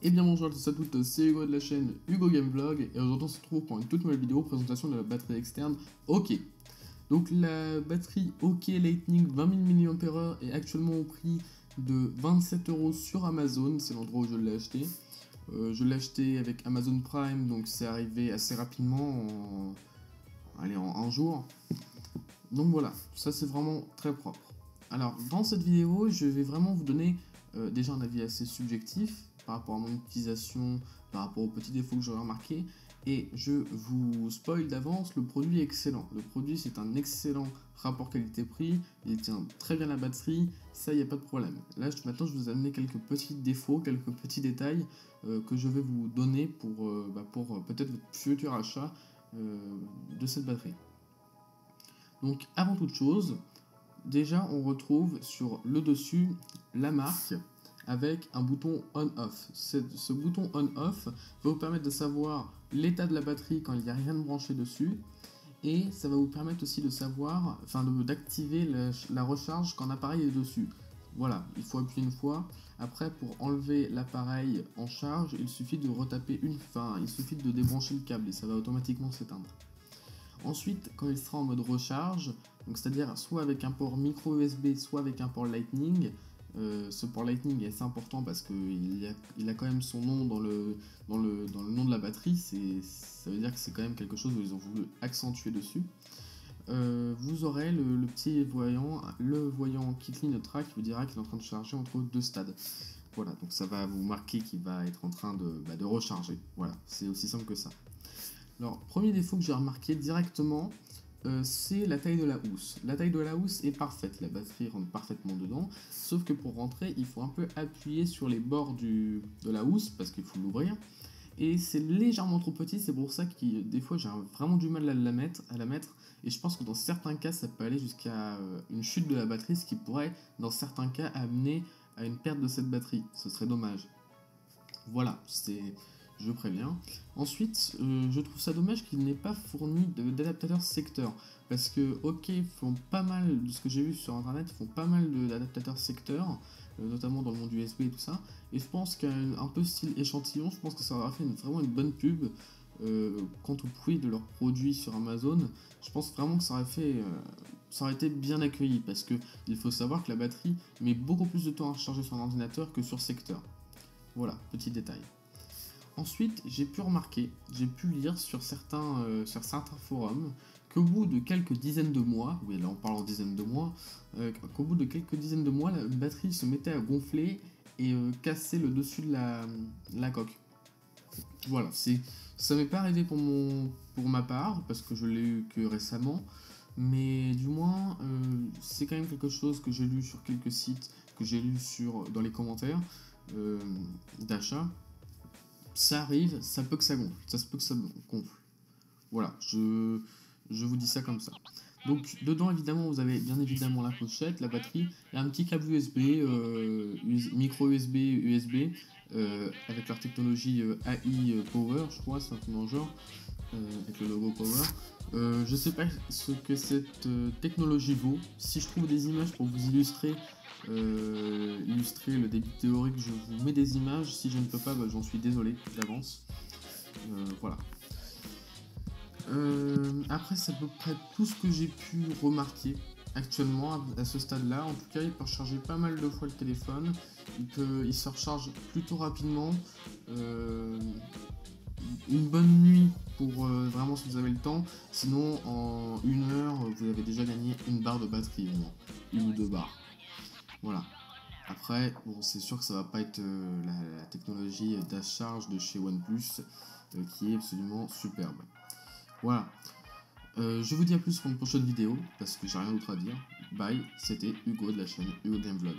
Et bien bonjour à tous et à toutes, c'est Hugo de la chaîne Hugo Gameblog et aujourd'hui on se retrouve pour une toute nouvelle vidéo présentation de la batterie externe OK. Donc la batterie OK Lightning 20 000 mAh est actuellement au prix de 27 € sur Amazon, c'est l'endroit où je l'ai acheté. Je l'ai acheté avec Amazon Prime, donc c'est arrivé assez rapidement, en un jour. Donc voilà, ça c'est vraiment très propre. Alors dans cette vidéo, je vais vraiment vous donner déjà un avis assez subjectif par rapport à mon utilisation, par rapport aux petits défauts que j'aurais remarqués, et je vous spoil d'avance, le produit est excellent. Le produit c'est un excellent rapport qualité-prix, il tient très bien la batterie, ça il n'y a pas de problème. Là maintenant je vais vous amener quelques petits défauts, quelques petits détails que je vais vous donner pour peut-être votre futur achat de cette batterie. Donc avant toute chose, déjà on retrouve sur le dessus la marque avec un bouton on-off. Ce bouton on-off va vous permettre de savoir l'état de la batterie quand il n'y a rien de branché dessus, et ça va vous permettre aussi de savoir, d'activer la recharge quand l'appareil est dessus. Voilà, il faut appuyer une fois. Après, pour enlever l'appareil en charge, il suffit de retaper il suffit de débrancher le câble et ça va automatiquement s'éteindre. Ensuite, quand il sera en mode recharge, donc c'est-à-dire soit avec un port micro USB, soit avec un port Lightning, ce port Lightning est assez important parce qu'il a quand même son nom dans le nom de la batterie, ça veut dire que c'est quand même quelque chose où ils ont voulu accentuer dessus. Vous aurez le petit voyant, le voyant Kitlin Track qui vous dira qu'il est en train de charger entre deux stades. Voilà, donc ça va vous marquer qu'il va être en train de recharger. Voilà, c'est aussi simple que ça. Alors, premier défaut que j'ai remarqué directement, c'est la taille de la housse. La taille de la housse est parfaite, la batterie rentre parfaitement dedans, sauf que pour rentrer, il faut un peu appuyer sur les bords de la housse, parce qu'il faut l'ouvrir, et c'est légèrement trop petit, c'est pour ça que des fois j'ai vraiment du mal à la mettre, et je pense que dans certains cas, ça peut aller jusqu'à une chute de la batterie, ce qui pourrait, dans certains cas, amener à une perte de cette batterie. Ce serait dommage. Voilà, je préviens. Ensuite, je trouve ça dommage qu'il n'ait pas fourni d'adaptateur secteur. Parce que, ok, ils font pas mal, de ce que j'ai vu sur internet, ils font pas mal d'adaptateurs secteur, notamment dans le monde USB et tout ça. Et je pense qu'un peu style échantillon, je pense que ça aura fait vraiment une bonne pub quant au prix de leurs produits sur Amazon. Je pense vraiment que ça aurait été bien accueilli. Parce que il faut savoir que la batterie met beaucoup plus de temps à charger son ordinateur que sur secteur. Voilà, petit détail. Ensuite, j'ai pu remarquer, j'ai pu lire sur certains forums qu'au bout de quelques dizaines de mois, oui là on parle en dizaines de mois, qu'au bout de quelques dizaines de mois, la batterie se mettait à gonfler et casser le dessus de la coque. Voilà, ça m'est pas arrivé pour ma part, parce que je l'ai eu que récemment, mais du moins, c'est quand même quelque chose que j'ai lu sur quelques sites, que j'ai lu dans les commentaires d'achat. Ça arrive, ça peut que ça gonfle, ça se peut que ça gonfle. Voilà, je vous dis ça comme ça. Donc dedans évidemment vous avez bien évidemment la pochette, la batterie, et un petit câble USB, micro USB, USB, avec leur technologie AI Power, je crois, c'est un truc dans le genre, avec le logo Power. Je sais pas ce que cette technologie vaut. Si je trouve des images pour vous illustrer le débit théorique, je vous mets des images. Si je ne peux pas, j'en suis désolé d'avance. Voilà. Après, c'est à peu près tout ce que j'ai pu remarquer actuellement à ce stade-là. En tout cas, il peut recharger pas mal de fois le téléphone. Il se recharge plutôt rapidement. Une bonne nuit pour vraiment si vous avez le temps. Sinon, en 1 heure, vous avez déjà gagné une barre de batterie au moins. 1 ou 2 barres. Voilà. Après, bon, c'est sûr que ça va pas être la technologie d'A-Charge de chez OnePlus qui est absolument superbe. Voilà. Je vous dis à plus pour une prochaine vidéo parce que j'ai rien d'autre à dire. Bye, c'était Hugo de la chaîne Hugo Gameblog.